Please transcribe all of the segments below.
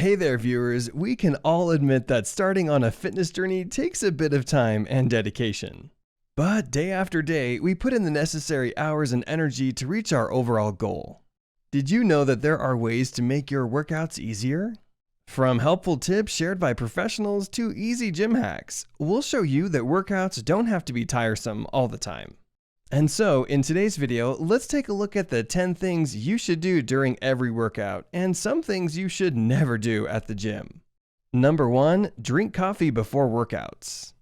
Hey there, viewers. We can all admit that starting on a fitness journey takes a bit of time and dedication. But day after day, we put in the necessary hours and energy to reach our overall goal. Did you know that there are ways to make your workouts easier? From helpful tips shared by professionals to easy gym hacks, we'll show you that workouts don't have to be tiresome all the time. And so, in today's video, let's take a look at the 10 things you should do during every workout and some things you should never do at the gym. Number 1. Drink coffee before workouts.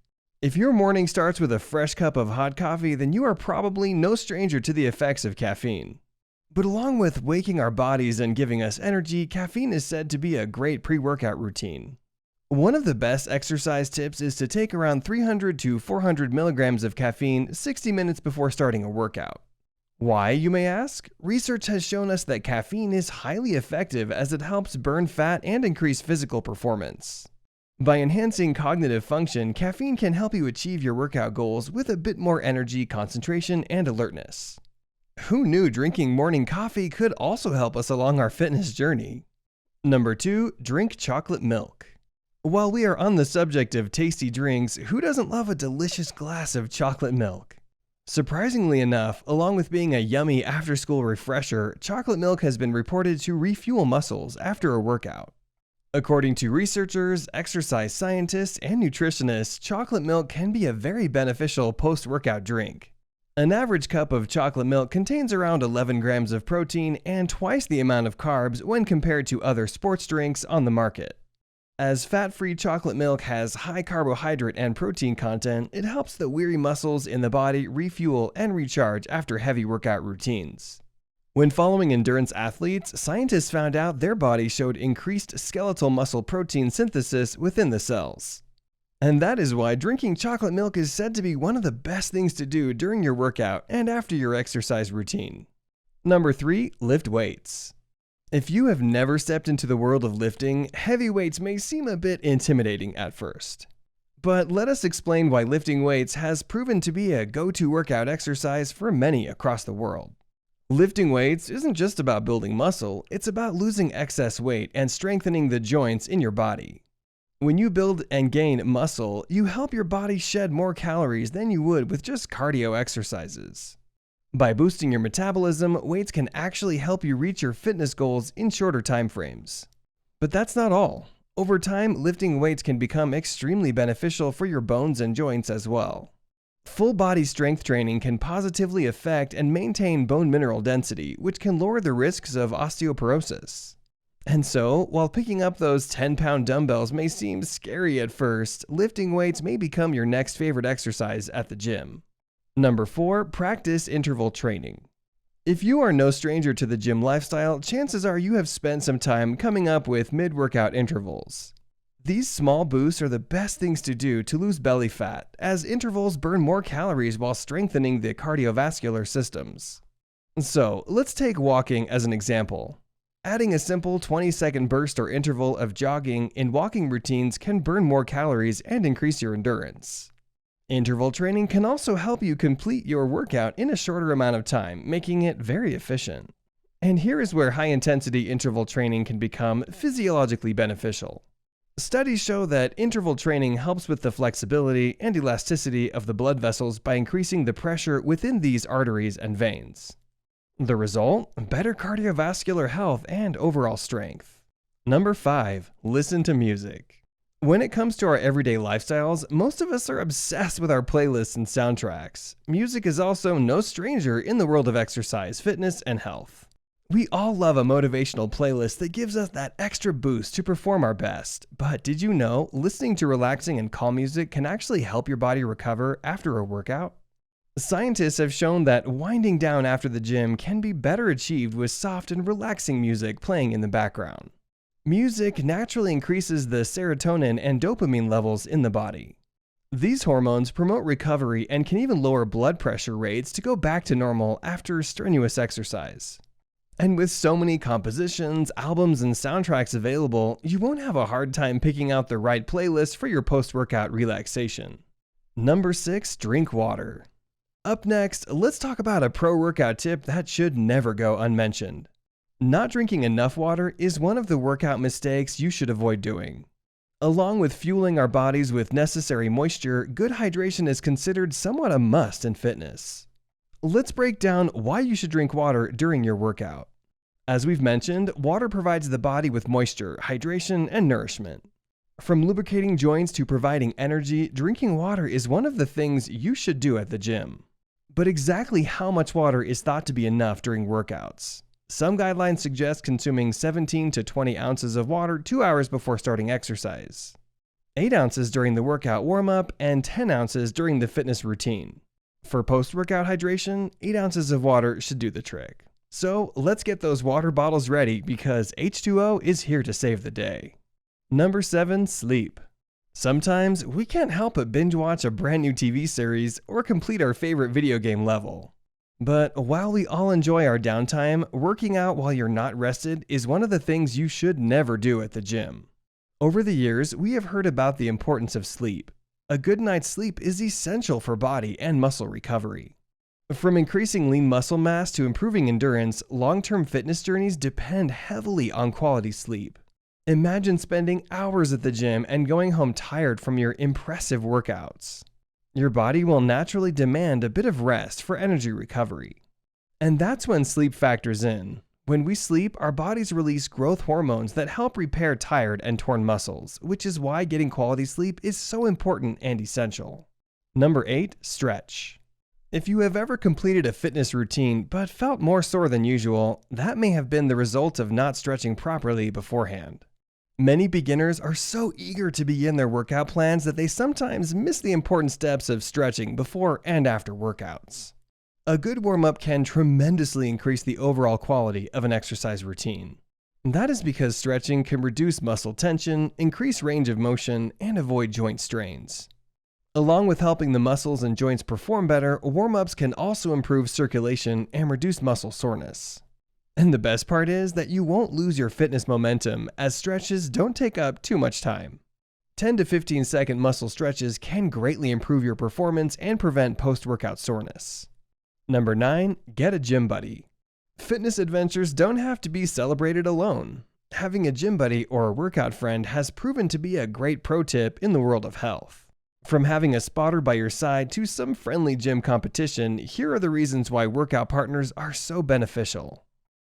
If your morning starts with a fresh cup of hot coffee, then you are probably no stranger to the effects of caffeine. But along with waking our bodies and giving us energy, caffeine is said to be a great pre-workout routine. One of the best exercise tips is to take around 300 to 400 milligrams of caffeine 60 minutes before starting a workout. Why, you may ask? Research has shown us that caffeine is highly effective as it helps burn fat and increase physical performance. By enhancing cognitive function, caffeine can help you achieve your workout goals with a bit more energy, concentration, and alertness. Who knew drinking morning coffee could also help us along our fitness journey? Number 2. Drink chocolate milk. While we are on the subject of tasty drinks, who doesn't love a delicious glass of chocolate milk? Surprisingly enough, along with being a yummy after-school refresher, chocolate milk has been reported to refuel muscles after a workout. According to researchers, exercise scientists, and nutritionists, chocolate milk can be a very beneficial post-workout drink. An average cup of chocolate milk contains around 11 grams of protein and twice the amount of carbs when compared to other sports drinks on the market. As fat-free chocolate milk has high carbohydrate and protein content, it helps the weary muscles in the body refuel and recharge after heavy workout routines. When following endurance athletes, scientists found out their bodies showed increased skeletal muscle protein synthesis within the cells. And that is why drinking chocolate milk is said to be one of the best things to do during your workout and after your exercise routine. Number 3. Lift weights. If you have never stepped into the world of lifting, heavy weights may seem a bit intimidating at first. But let us explain why lifting weights has proven to be a go-to workout exercise for many across the world. Lifting weights isn't just about building muscle, it's about losing excess weight and strengthening the joints in your body. When you build and gain muscle, you help your body shed more calories than you would with just cardio exercises. By boosting your metabolism, weights can actually help you reach your fitness goals in shorter time frames. But that's not all. Over time, lifting weights can become extremely beneficial for your bones and joints as well. Full body strength training can positively affect and maintain bone mineral density, which can lower the risks of osteoporosis. And so, while picking up those 10-pound dumbbells may seem scary at first, lifting weights may become your next favorite exercise at the gym. Number 4. Practice interval training. If you are no stranger to the gym lifestyle, chances are you have spent some time coming up with mid-workout intervals. These small boosts are the best things to do to lose belly fat, as intervals burn more calories while strengthening the cardiovascular systems. So, let's take walking as an example. Adding a simple 20-second burst or interval of jogging in walking routines can burn more calories and increase your endurance. Interval training can also help you complete your workout in a shorter amount of time, making it very efficient. And here is where high-intensity interval training can become physiologically beneficial. Studies show that interval training helps with the flexibility and elasticity of the blood vessels by increasing the pressure within these arteries and veins. The result? Better cardiovascular health and overall strength. Number 5. Listen to music. When it comes to our everyday lifestyles, most of us are obsessed with our playlists and soundtracks. Music is also no stranger in the world of exercise, fitness, and health. We all love a motivational playlist that gives us that extra boost to perform our best. But did you know listening to relaxing and calm music can actually help your body recover after a workout? Scientists have shown that winding down after the gym can be better achieved with soft and relaxing music playing in the background. Music naturally increases the serotonin and dopamine levels in the body. These hormones promote recovery and can even lower blood pressure rates to go back to normal after strenuous exercise. And with so many compositions, albums, and soundtracks available, you won't have a hard time picking out the right playlist for your post-workout relaxation. Number 6. Drink water. Up next, let's talk about a pro-workout tip that should never go unmentioned. Not drinking enough water is one of the workout mistakes you should avoid doing. Along with fueling our bodies with necessary moisture, good hydration is considered somewhat a must in fitness. Let's break down why you should drink water during your workout. As we've mentioned, water provides the body with moisture, hydration, and nourishment. From lubricating joints to providing energy, drinking water is one of the things you should do at the gym. But exactly how much water is thought to be enough during workouts? Some guidelines suggest consuming 17 to 20 ounces of water 2 hours before starting exercise, 8 ounces during the workout warm-up, and 10 ounces during the fitness routine. For post-workout hydration, 8 ounces of water should do the trick. So let's get those water bottles ready because H2O is here to save the day. Number 7. Sleep. Sometimes we can't help but binge watch a brand new TV series or complete our favorite video game level. But while we all enjoy our downtime, working out while you're not rested is one of the things you should never do at the gym. Over the years, we have heard about the importance of sleep. A good night's sleep is essential for body and muscle recovery. From increasing lean muscle mass to improving endurance, long-term fitness journeys depend heavily on quality sleep. Imagine spending hours at the gym and going home tired from your impressive workouts. Your body will naturally demand a bit of rest for energy recovery. And that's when sleep factors in. When we sleep, our bodies release growth hormones that help repair tired and torn muscles, which is why getting quality sleep is so important and essential. Number 8. Stretch. If you have ever completed a fitness routine but felt more sore than usual, that may have been the result of not stretching properly beforehand. Many beginners are so eager to begin their workout plans that they sometimes miss the important steps of stretching before and after workouts. A good warm-up can tremendously increase the overall quality of an exercise routine. That is because stretching can reduce muscle tension, increase range of motion, and avoid joint strains. Along with helping the muscles and joints perform better, warm-ups can also improve circulation and reduce muscle soreness. And the best part is that you won't lose your fitness momentum as stretches don't take up too much time. 10 to 15 second muscle stretches can greatly improve your performance and prevent post-workout soreness. Number 9. Get a gym buddy. Fitness adventures don't have to be celebrated alone. Having a gym buddy or a workout friend has proven to be a great pro tip in the world of health. From having a spotter by your side to some friendly gym competition, here are the reasons why workout partners are so beneficial.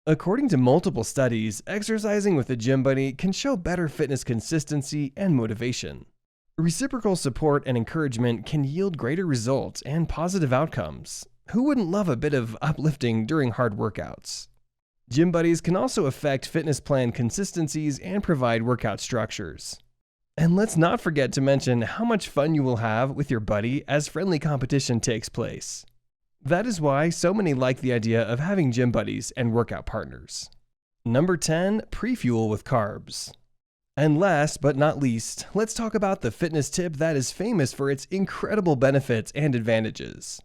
According to multiple studies, exercising with a gym buddy can show better fitness consistency and motivation. Reciprocal support and encouragement can yield greater results and positive outcomes. Who wouldn't love a bit of uplifting during hard workouts? Gym buddies can also affect fitness plan consistencies and provide workout structures. And let's not forget to mention how much fun you will have with your buddy as friendly competition takes place. That is why so many like the idea of having gym buddies and workout partners. Number 10. Prefuel with carbs. And last but not least, let's talk about the fitness tip that is famous for its incredible benefits and advantages.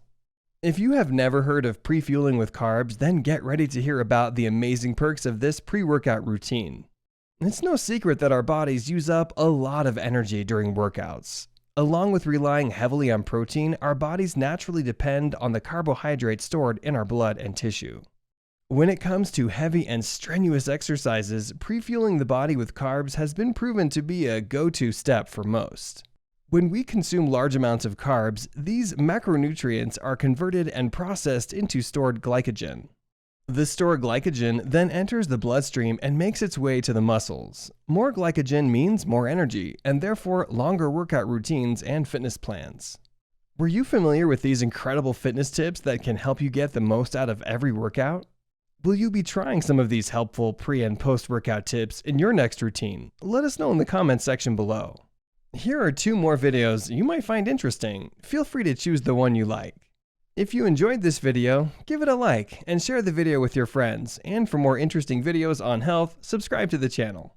If you have never heard of prefueling with carbs, then get ready to hear about the amazing perks of this pre-workout routine. It's no secret that our bodies use up a lot of energy during workouts. Along with relying heavily on protein, our bodies naturally depend on the carbohydrates stored in our blood and tissue. When it comes to heavy and strenuous exercises, prefueling the body with carbs has been proven to be a go-to step for most. When we consume large amounts of carbs, these macronutrients are converted and processed into stored glycogen. The stored glycogen then enters the bloodstream and makes its way to the muscles. More glycogen means more energy, and therefore longer workout routines and fitness plans. Were you familiar with these incredible fitness tips that can help you get the most out of every workout? Will you be trying some of these helpful pre- and post-workout tips in your next routine? Let us know in the comments section below. Here are 2 more videos you might find interesting. Feel free to choose the one you like. If you enjoyed this video, give it a like and share the video with your friends. And for more interesting videos on health, subscribe to the channel.